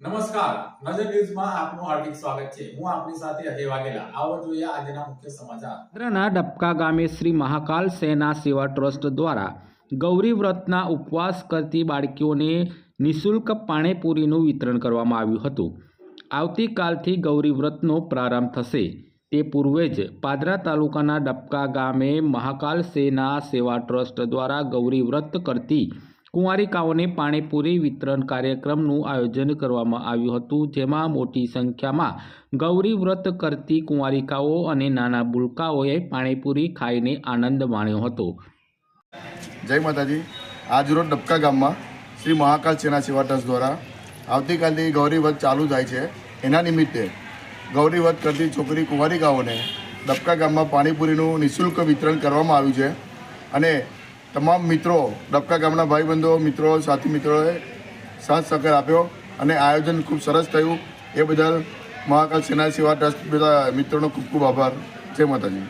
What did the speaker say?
નમસ્કાર, નજર ન્યૂઝમાં આપનું હાર્દિક સ્વાગત છે। હું આપની સાથે અજય વાઘેલા। આવો જોઈએ આજના મુખ્ય સમાચાર। પાદરાના ડબકા ગામે શ્રી મહાકાલ સેના સેવા ટ્રસ્ટ દ્વારા ગૌરી વ્રતના ઉપવાસ કરતી બાળકીઓને નિઃશુલ્ક પાણીપુરીનું વિતરણ કરવામાં આવ્યું હતું। આવતીકાલથી ગૌરી વ્રતનો પ્રારંભ થશે તે પૂર્વે જ પાદરા તાલુકાના ડબકા ગામે મહાકાલ સેના સેવા ટ્રસ્ટ દ્વારા ગૌરી વ્રત કરતી કુંવારિકાઓને પાણીપુરી વિતરણ કાર્યક્રમનું આયોજન કરવામાં આવ્યું હતું, જેમાં મોટી સંખ્યામાં ગૌરી વ્રત કરતી કુંવારિકાઓ અને નાના બુલકાઓએ પાણીપુરી ખાઈને આનંદ માણ્યો હતો। જય માતાજી। આજરોજ ડબકા ગામમાં શ્રી મહાકાલ સેના સેવા ટ્રસ્ટ દ્વારા આવતીકાલથી ગૌરી વ્રત ચાલુ થાય છે। એના નિમિત્તે ગૌરી વ્રત કરતી છોકરી કુંવારિકાઓને ડબકા ગામમાં પાણીપુરીનું નિઃશુલ્ક વિતરણ કરવામાં આવ્યું છે અને તમામ મિત્રો, ડબકા ગામના ભાઈબંધો, મિત્રો, સાથી મિત્રોએ સાથ સહકાર આપ્યો અને આયોજન ખૂબ સરસ થયું। એ બદલ મહાકાલ સેના સેવા ટ્રસ્ટ બધા મિત્રોનો ખૂબ ખૂબ આભાર। જય માતાજી।